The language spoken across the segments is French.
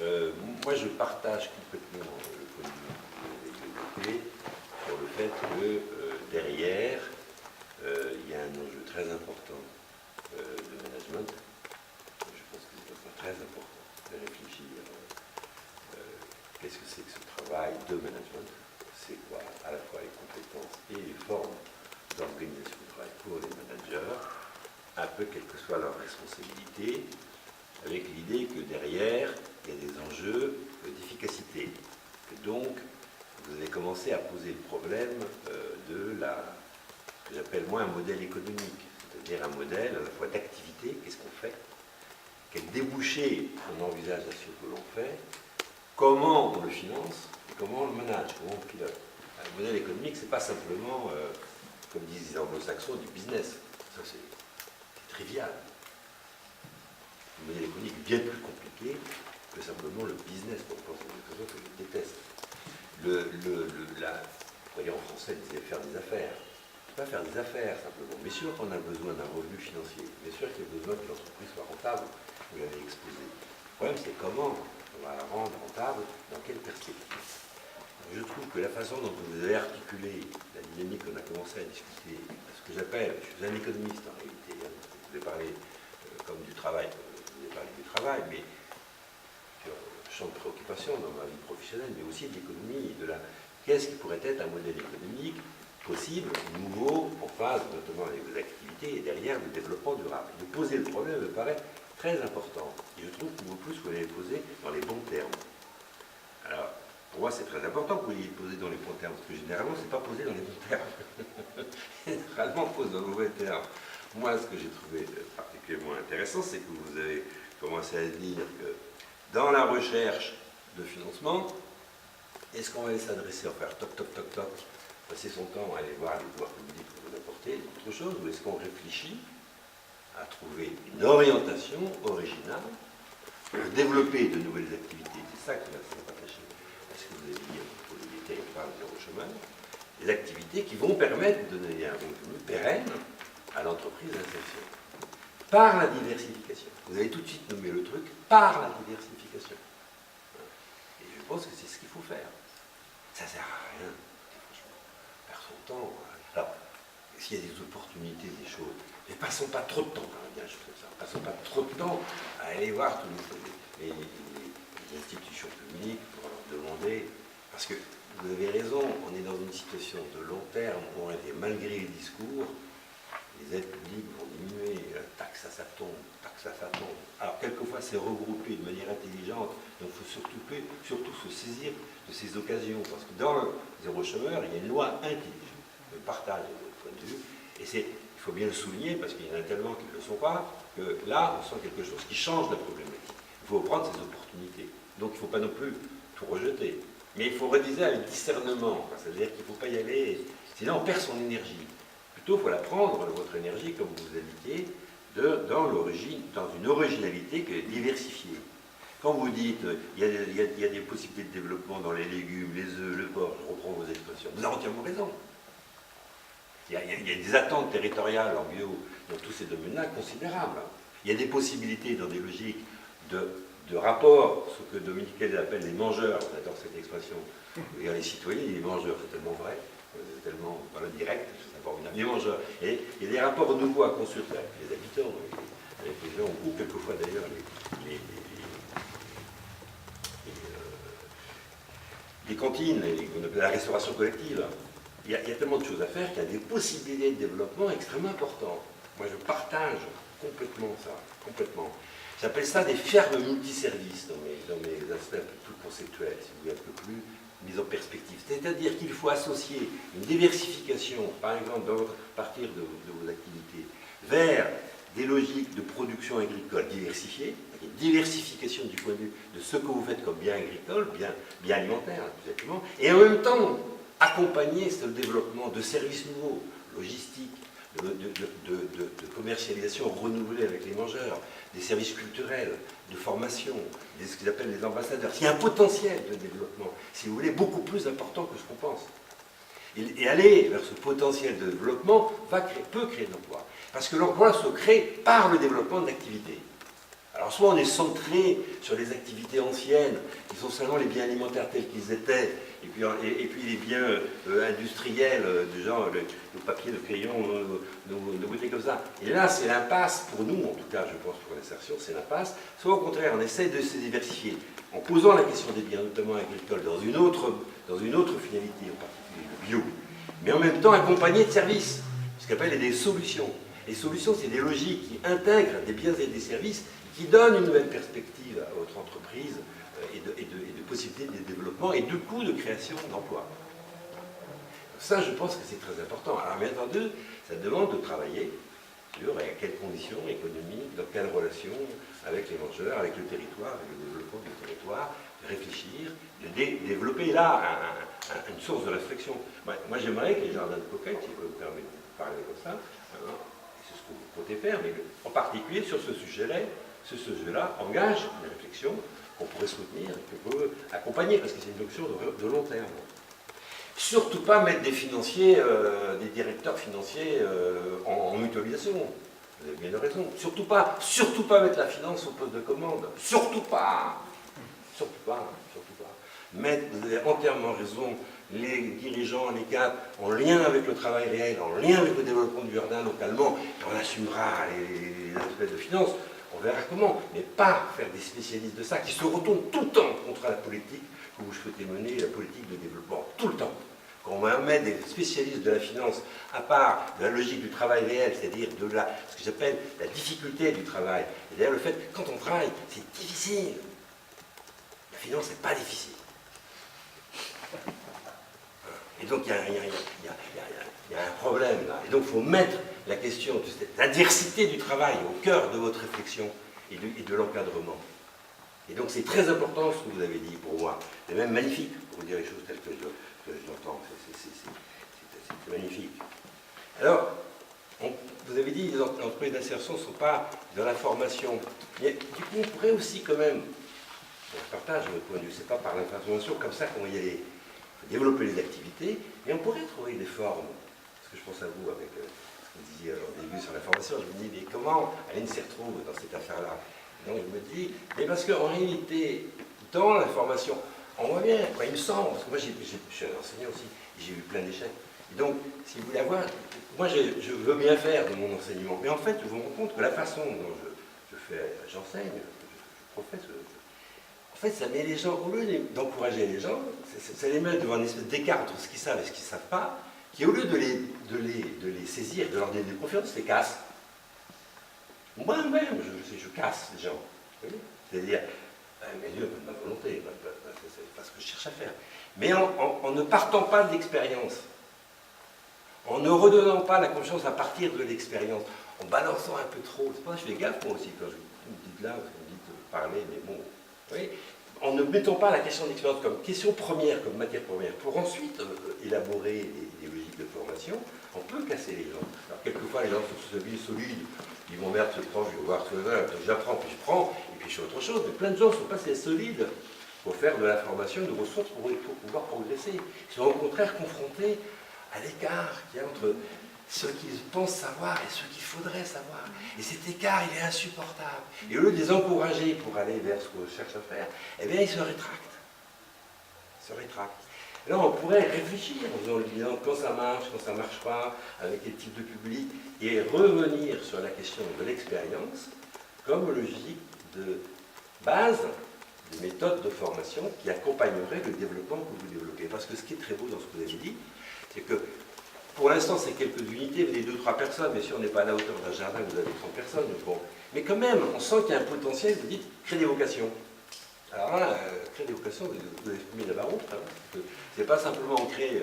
Moi, je partage complètement le point de vue que vous avez développé sur le fait que derrière, il y a un enjeu très important de management. Je pense que c'est très important de réfléchir qu'est-ce que c'est que ce travail de management. C'est quoi à la fois les compétences et les formes d'organisation du travail pour les managers, un peu quelle que soit leur responsabilité, avec l'idée que derrière, il y a des enjeux d'efficacité. Et donc, vous avez commencé à poser le problème de ce que j'appelle moi un modèle économique, c'est-à-dire un modèle à la fois d'activité, qu'est-ce qu'on fait, quel débouché on envisage à ce que l'on fait, comment on le finance, et comment on le manage, comment on pilote. Un modèle économique, c'est pas simplement, comme disent les anglo-saxons, du business. Ça, c'est trivial. Le modèle économique est bien plus compliqué que simplement le business, pour penser à quelque chose que je déteste. Vous voyez, en français, il disait faire des affaires. Pas faire des affaires simplement. Bien sûr qu'on a besoin d'un revenu financier. Bien sûr qu'il y a besoin que l'entreprise soit rentable. Vous l'avez exposé. Le problème, c'est comment on va la rendre rentable, dans quelle perspective. Je trouve que la façon dont vous avez articulé la dynamique qu'on a commencé à discuter, ce que j'appelle, je suis un économiste en réalité, hein, vous avez parlé comme du travail, vous avez parlé du travail, mais sur le champ de préoccupation dans ma vie professionnelle, mais aussi de l'économie, qu'est-ce qui pourrait être un modèle économique possible, nouveau, en phase notamment avec les activités et derrière le développement durable. De poser le problème me paraît très important. Et je trouve que vous l'avez posé dans les bons termes. Alors, pour moi, c'est très important que vous l'ayez posé dans les bons termes, parce que généralement, ce n'est pas posé dans les bons termes. Généralement, on pose dans les mauvais termes. Moi, ce que j'ai trouvé particulièrement intéressant, c'est que vous avez commencé à dire que dans la recherche de financement, est-ce qu'on va aller s'adresser à faire toc, toc, toc, toc, passer son temps à aller voir les pouvoirs publics pour vous apporter autre chose, ou est-ce qu'on réfléchit à trouver une orientation originale, développer de nouvelles activités, c'est ça qui va se rattacher à ce que vous avez dit pour les territoires zéro chômage, des activités qui vont permettre de donner un revenu pérenne à l'entreprise d'insertion. Par la diversification. Vous avez tout de suite nommé le truc, par la diversification. Et je pense que c'est ce qu'il faut faire. Ça ne sert à rien, franchement. Perdre son temps. Alors, s'il y a des opportunités, des choses, mais passons pas trop de temps, bien, je fais ça. Passons pas trop de temps à aller voir tous les institutions publiques pour leur demander, parce que vous avez raison, on est dans une situation de long terme où on était, malgré les discours, les aides publiques vont diminuer, taxe ça tombe, taxe ça tombe. Alors quelquefois c'est regroupé de manière intelligente, donc il faut surtout se saisir de ces occasions, parce que dans le zéro chômeur, il y a une loi intelligente, le partage de votre point de vue, et il faut bien le souligner, parce qu'il y en a tellement qui ne le sont pas, que là on sent quelque chose qui change la problématique. Il faut prendre ces opportunités, donc il ne faut pas non plus tout rejeter, mais il faut réaliser avec discernement, c'est-à-dire qu'il ne faut pas y aller, sinon on perd son énergie. Plutôt, il faut la prendre, votre énergie, comme vous indiquez, dans une originalité qui est diversifiée. Quand vous dites il y a des possibilités de développement dans les légumes, les œufs, le porc, je reprends vos expressions, vous avez entièrement raison. Il y a des attentes territoriales en bio dans tous ces domaines-là considérables. Il y a des possibilités dans des logiques de rapport, ce que Dominique Hell appelle les mangeurs, j'adore cette expression, les citoyens et les mangeurs, c'est tellement vrai, c'est tellement direct, c'est formidable. Les mangeurs. Et il y a des rapports nouveaux à construire avec les habitants, avec les gens, ou quelquefois d'ailleurs les cantines, la restauration collective. Il y a tellement de choses à faire qu'il y a des possibilités de développement extrêmement importantes. Moi, je partage complètement ça, complètement. J'appelle ça des fermes multiservices dans mes aspects un peu plus conceptuels, si vous voulez, un peu plus mise en perspective. C'est-à-dire qu'il faut associer une diversification, par exemple, à partir de vos activités, vers des logiques de production agricole diversifiées, une diversification du point de vue de ce que vous faites comme bien agricole, bien alimentaire, plus exactement, et en même temps, accompagner ce développement de services nouveaux, logistiques, de commercialisation renouvelée avec les mangeurs, des services culturels, de formation, ce qu'ils appellent les ambassadeurs. Il y a un potentiel de développement, si vous voulez, beaucoup plus important que ce qu'on pense. Et aller vers ce potentiel de développement peut créer de l'emploi. Parce que l'emploi se crée par le développement de l'activité. Alors soit on est centré sur les activités anciennes, qui sont seulement les biens alimentaires tels qu'ils étaient, et puis les biens industriels, du genre le papier, le crayon, de beauté comme ça. Et là, c'est l'impasse, pour nous, en tout cas, je pense pour l'insertion, c'est l'impasse. Soit au contraire, on essaie de se diversifier, en posant la question des biens, notamment agricoles, dans une autre finalité, en particulier le bio, mais en même temps accompagné de services, ce qu'on appelle des solutions. Les solutions, c'est des logiques qui intègrent des biens et des services, qui donnent une nouvelle perspective à votre entreprise et de possibilités de développement et du coup de création d'emplois. Ça, je pense que c'est très important. Alors, bien entendu, ça demande de travailler sur à quelles conditions économiques, dans quelles relations avec les mangeurs, avec le territoire, avec le développement du territoire, de réfléchir, de développer là une source de réflexion. Moi, j'aimerais que les jardins de coquettes, si vous me permettez de parler comme ça, c'est ce que vous comptez faire, mais en particulier sur ce sujet-là, engage une réflexion qu'on pourrait soutenir et qu'on peut accompagner, parce que c'est une notion de long terme. Surtout pas mettre des financiers, des directeurs financiers en mutualisation. Vous avez bien raison. Surtout pas mettre la finance au poste de commande. Surtout pas. Mettre, vous avez entièrement raison, les dirigeants, les cadres, en lien avec le travail réel, en lien avec le développement du jardin localement, et on assumera les aspects de finance. On verra comment, mais pas faire des spécialistes de ça qui se retournent tout le temps contre la politique que vous souhaitez mener, la politique de développement, tout le temps. Quand on met des spécialistes de la finance à part de la logique du travail réel, c'est-à-dire de ce que j'appelle la difficulté du travail, c'est-à-dire le fait que quand on travaille, c'est difficile. La finance, c'est pas difficile. Et donc, il y a un problème là. Et donc, il faut mettre la question de l'adversité du travail au cœur de votre réflexion et de l'encadrement. Et donc, c'est très important ce que vous avez dit pour moi. C'est même magnifique pour vous dire les choses telles que je l'entends. C'est magnifique. Alors, vous avez dit que les entreprises d'insertion ne sont pas dans la formation. Mais du coup, on pourrait aussi quand même, je partage votre point de vue, c'est pas par l'information comme ça qu'on va y aller. Il faut développer les activités, mais on pourrait trouver des formes. Parce que je pense à vous avec ce que vous disiez au début sur la formation, je me dis, mais comment Aline s'y retrouve dans cette affaire-là? Donc je me dis, mais parce qu'en réalité, dans la formation, on voit bien, il me semble, parce que moi je suis un enseignant aussi, j'ai eu plein d'échecs. Et donc, si vous voulez avoir, moi je veux bien faire de mon enseignement, mais en fait, je me rends compte que la façon dont j'enseigne, je professe, en fait, ça met les gens, au lieu d'encourager les gens, ça les met devant une espèce d'écart entre ce qu'ils savent et ce qu'ils ne savent pas, qui au lieu de les saisir, de leur donner de confiance, les casse. Moi-même, je casse les gens. C'est-à-dire, mes yeux, pas de ma volonté, c'est pas ce que je cherche à faire. Mais en ne partant pas de l'expérience, en ne redonnant pas la confiance à partir de l'expérience, en balançant un peu trop, c'est pour ça que je fais gaffe moi aussi, quand vous me dites là, vous me dites parler, mais bon, oui, en ne mettant pas la question d'expérience comme question première, comme matière première, pour ensuite élaborer des logiques de formation, on peut casser les gens. Alors quelquefois les gens sont solides, ils vont merde, je prends, je vais voir ce que j'apprends, puis je prends, et puis je fais autre chose, mais plein de gens ne sont pas assez solides pour faire de la formation, de ressources pour pouvoir progresser. Ils sont au contraire confrontés à l'écart qu'il y a entre ce qu'ils pensent savoir et ce qu'il faudrait savoir. Et cet écart, il est insupportable. Et au lieu de les encourager pour aller vers ce qu'on cherche à faire, eh bien, ils se rétractent. Alors, on pourrait réfléchir en disant quand ça marche pas, avec quel type de public, et revenir sur la question de l'expérience comme logique de base de méthodes de formation qui accompagneraient le développement que vous développez. Parce que ce qui est très beau dans ce que vous avez dit, c'est que pour l'instant, c'est quelques unités, vous avez 2-3 personnes, mais si on n'est pas à la hauteur d'un jardin, vous avez 100 personnes. Bon. Mais quand même, on sent qu'il y a un potentiel, vous dites, créer des vocations. Alors là, créer des vocations, vous avez mis la barre haute, hein, c'est pas simplement créer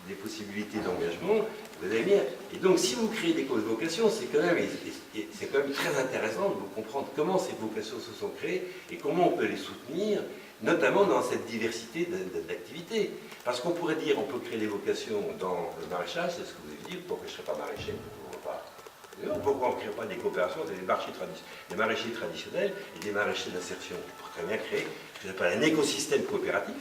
des possibilités d'engagement, vous avez mis... Et donc, si vous créez des vocations, c'est quand même très intéressant de vous comprendre comment ces vocations se sont créées et comment on peut les soutenir, notamment dans cette diversité d'activités. Parce qu'on pourrait dire, on peut créer des vocations dans le maraîchage, c'est ce que vous avez dit, pourquoi je ne serais pas maraîcher, pourquoi on ne crée pas des coopérations avec des maraîchers traditionnels et des maraîchers d'insertion. On pourrait très bien créer ce que j'appelle un écosystème coopératif,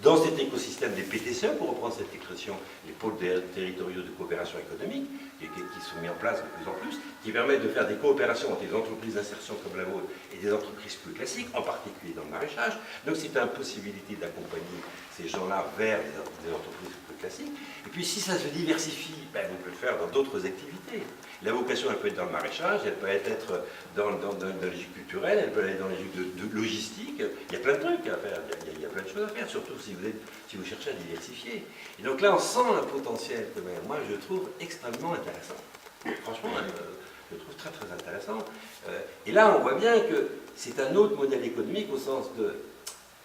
dans cet écosystème des PTCE, pour reprendre cette expression, les pôles territoriaux de coopération économique, qui sont mis en place de plus en plus, qui permettent de faire des coopérations entre des entreprises d'insertion comme la vôtre et des entreprises plus classiques, en particulier dans le maraîchage. Donc c'est une possibilité d'accompagner ces gens-là vers des entreprises plus classiques. Et puis si ça se diversifie, ben, on peut le faire dans d'autres activités. La vocation, elle peut être dans le maraîchage, elle peut être dans les jus culturels, elle peut être dans les jus de logistique. Il y a plein de trucs à faire, il y a plein de choses à faire, surtout si vous cherchez à diversifier. Et donc là, on sent un potentiel que moi, je trouve extrêmement intéressant. Franchement, je le trouve très très intéressant. Et là, on voit bien que c'est un autre modèle économique au sens de,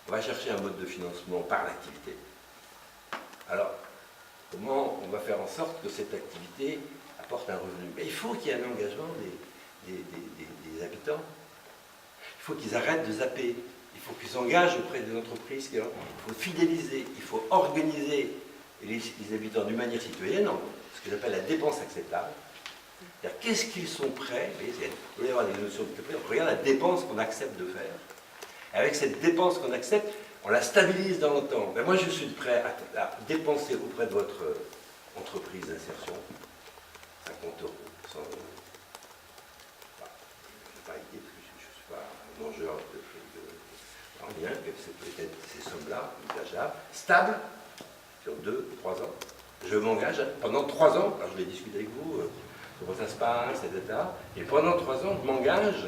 on va chercher un mode de financement par l'activité. Alors, comment on va faire en sorte que cette activité apporte un revenu? Mais il faut qu'il y ait un engagement des habitants. Il faut qu'ils arrêtent de zapper. Il faut qu'ils s'engagent auprès des entreprises. Il faut fidéliser. Il faut organiser les habitants d'une manière citoyenne, ce que j'appelle la dépense acceptable. C'est-à-dire, qu'est-ce qu'ils sont prêts, vous voyez, avoir des notions de prix, on regarde la dépense qu'on accepte de faire. Et avec cette dépense qu'on accepte, on la stabilise dans le temps. Ben moi, je suis prêt à dépenser auprès de votre entreprise d'insertion 50 euros, 100 euros. Enfin, je n'ai pas idée, parce que je ne suis pas un mangeur de rien, que c'est peut-être ces sommes-là, envisageables, stables, sur 2 ou 3 ans. Je m'engage pendant 3 ans, alors je vais discuter avec vous, comment ça se passe, etc. Et pendant 3 ans, je m'engage.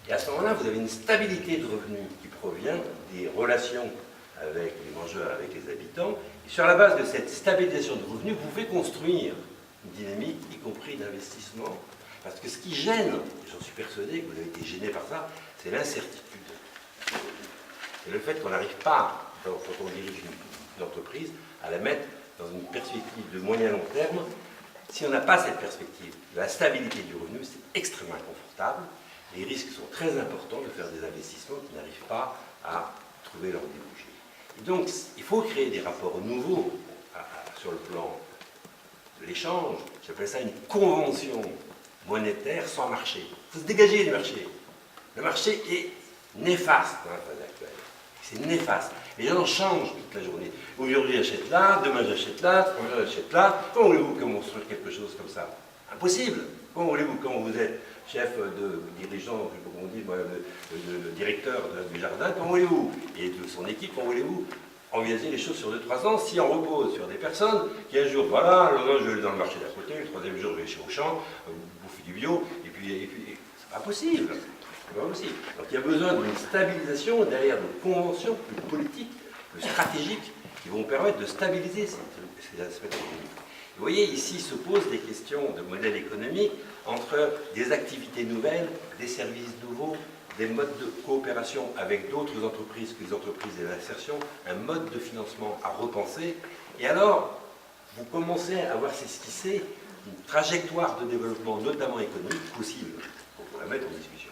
Et à ce moment-là, vous avez une stabilité de revenus qui provient des relations avec les mangeurs, avec les habitants. Et sur la base de cette stabilisation de revenus, vous pouvez construire une dynamique, y compris d'investissement. Parce que ce qui gêne, et j'en suis persuadé que vous avez été gêné par ça, c'est l'incertitude. C'est le fait qu'on n'arrive pas, quand on dirige une entreprise, à la mettre dans une perspective de moyen-long terme. Si on n'a pas cette perspective, la stabilité du revenu, c'est extrêmement inconfortable. Les risques sont très importants de faire des investissements qui n'arrivent pas à trouver leur débouché. Et donc, il faut créer des rapports nouveaux sur le plan de l'échange. J'appelle ça une convention monétaire sans marché. Il faut se dégager du marché. Le marché est néfaste dans la phase actuelle. C'est néfaste. Les gens changent toute la journée. Aujourd'hui, j'achète là, demain, j'achète là, demain, j'achète là. Comment voulez-vous construire quelque chose comme ça? Impossible. Comment voulez-vous, quand vous êtes chef de dirigeant, comment on dit, le directeur du jardin, comment voulez-vous? Et de son équipe, comment voulez-vous envisager les choses sur 2-3 ans si on repose sur des personnes qui un jour, voilà, le lendemain, je vais aller dans le marché d'à côté, le troisième jour, je vais chez Auchan, bouffer du bio, et puis c'est pas possible. C'est pas possible. Donc il y a besoin d'une stabilisation derrière de conventions plus politiques, plus stratégiques, qui vont permettre de stabiliser ces aspects économiques. Vous voyez, ici se posent des questions de modèle économique entre des activités nouvelles, des services nouveaux, des modes de coopération avec d'autres entreprises que les entreprises et l'insertion, un mode de financement à repenser. Et alors, vous commencez à voir s'esquisser une trajectoire de développement, notamment économique, possible. On pourrait mettre en discussion.